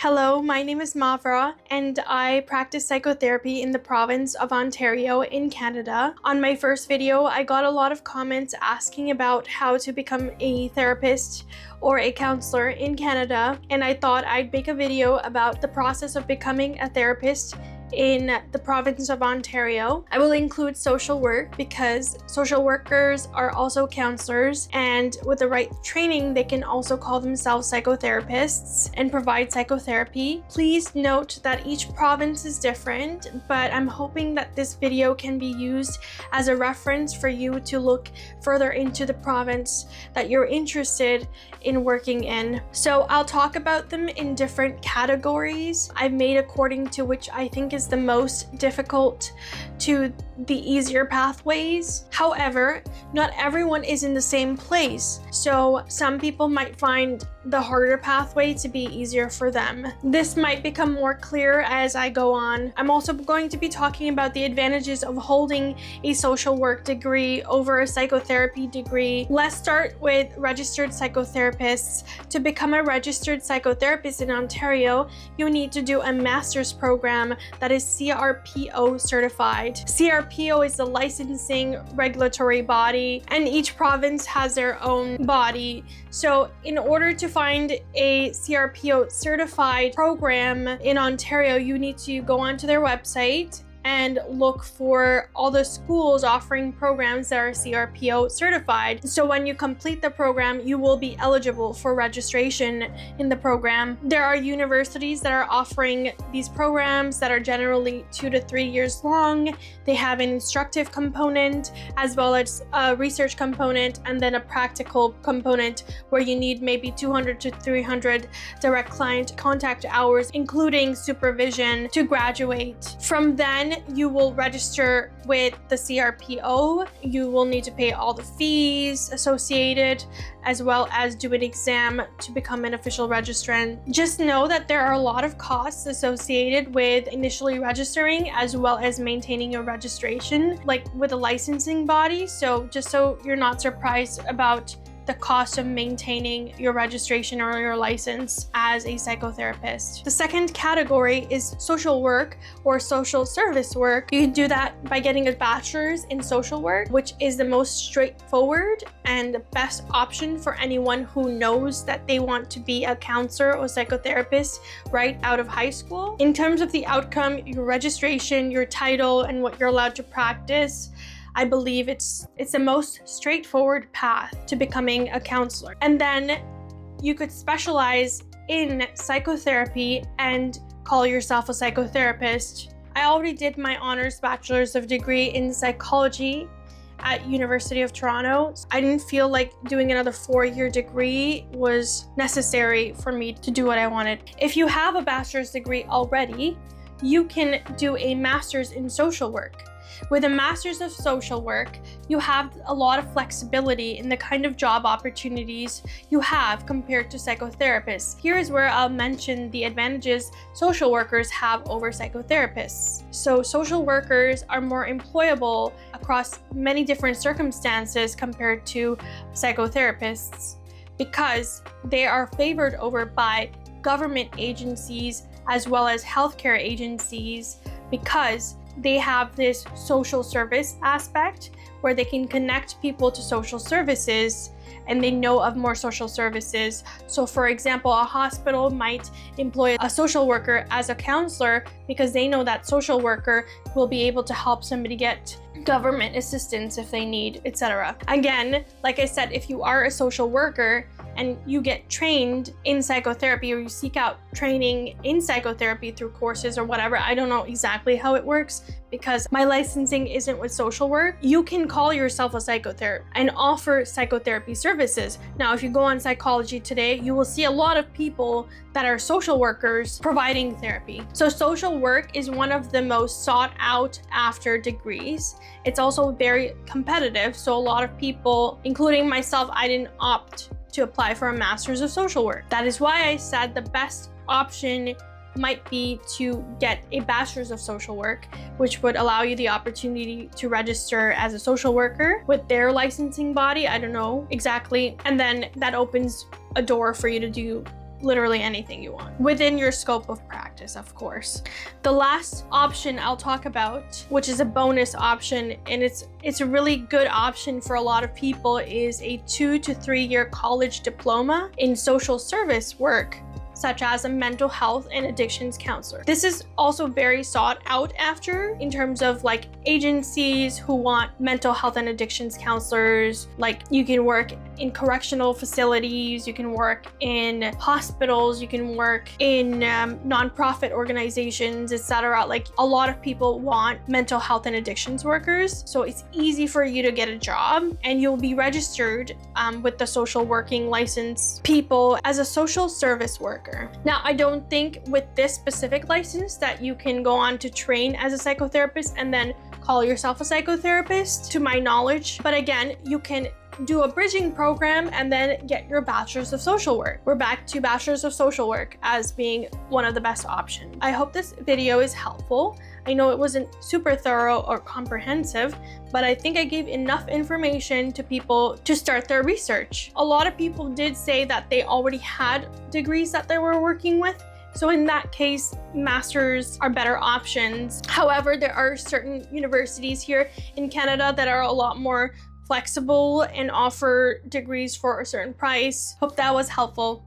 Hello, my name is Mavra, and I practice psychotherapy in the province of Ontario in Canada. On my first video, I got a lot of comments asking about how to become a therapist or a counselor in Canada, and I thought I'd make a video about the process of becoming a therapist in the province of Ontario. I will include social work because social workers are also counselors, and with the right training, they can also call themselves psychotherapists and provide psychotherapy. Please note that each province is different, but I'm hoping that this video can be used as a reference for you to look further into the province that you're interested in working in. So I'll talk about them in different categories I've made according to which I think is the most difficult to the easier pathways. However, not everyone is in the same place, so some people might find the harder pathway to be easier for them. This might become more clear as I go on. I'm also going to be talking about the advantages of holding a social work degree over a psychotherapy degree. Let's start with registered psychotherapists. To become a registered psychotherapist in Ontario, you need to do a master's program that is CRPO certified. CRPO is the licensing regulatory body, and each province has their own body. So in order to find a CRPO certified program in Ontario, you need to go onto their website and look for all the schools offering programs that are CRPO certified. So when you complete the program, you will be eligible for registration in the program. There are universities that are offering these programs that are generally 2 to 3 years long. They have an instructive component as well as a research component, and then a practical component where you need maybe 200 to 300 direct client contact hours, including supervision, to graduate. From then, you will register with the CRPO. You will need to pay all the fees associated, as well as do an exam to become an official registrant. Just know that there are a lot of costs associated with initially registering as well as maintaining your registration, like with a licensing body. So just so you're not surprised about the cost of maintaining your registration or your license as a psychotherapist. The second category is social work or social service work. You can do that by getting a bachelor's in social work, which is the most straightforward and the best option for anyone who knows that they want to be a counselor or psychotherapist right out of high school. In terms of the outcome, your registration, your title, and what you're allowed to practice, I believe it's the most straightforward path to becoming a counselor. And then you could specialize in psychotherapy and call yourself a psychotherapist. I already did my honors bachelor's of degree in psychology at University of Toronto. I didn't feel like doing another 4-year degree was necessary for me to do what I wanted. If you have a bachelor's degree already, you can do a master's in social work. With a master's of social work, you have a lot of flexibility in the kind of job opportunities you have compared to psychotherapists. Here is where I'll mention the advantages social workers have over psychotherapists. So social workers are more employable across many different circumstances compared to psychotherapists because they are favored over by government agencies as well as healthcare agencies, because they have this social service aspect where they can connect people to social services and they know of more social services. So for example, a hospital might employ a social worker as a counselor because they know that social worker will be able to help somebody get government assistance if they need, etc. Again, like I said, if you are a social worker and you get trained in psychotherapy or you seek out training in psychotherapy through courses or whatever, I don't know exactly how it works because my licensing isn't with social work, you can call yourself a psychotherapist and offer psychotherapy services. Now, if you go on Psychology Today, you will see a lot of people that are social workers providing therapy. So social work is one of the most sought out after degrees. It's also very competitive. So a lot of people, including myself, I didn't opt to apply for a master's of social work. That is why I said the best option might be to get a bachelor's of social work, which would allow you the opportunity to register as a social worker with their licensing body. I don't know exactly. And then that opens a door for you to do literally anything you want within your scope of practice, of course. The last option I'll talk about, which is a bonus option, and it's a really good option for a lot of people, is a 2 to 3 year college diploma in social service work, such as a mental health and addictions counselor. This is also very sought out after in terms of like agencies who want mental health and addictions counselors. Like, you can work in correctional facilities, you can work in hospitals, you can work in nonprofit organizations, etc. Like, a lot of people want mental health and addictions workers, so it's easy for you to get a job, and you'll be registered with the social working license people as a social service worker. Now, I don't think with this specific license that you can go on to train as a psychotherapist and then call yourself a psychotherapist, to my knowledge. But again, you can do a bridging program and then get your bachelor's of social work. We're back to bachelor's of social work as being one of the best options. I hope this video is helpful. I know it wasn't super thorough or comprehensive, but I think I gave enough information to people to start their research. A lot of people did say that they already had degrees that they were working with, so in that case, masters are better options. However, there are certain universities here in Canada that are a lot more flexible and offer degrees for a certain price. Hope that was helpful.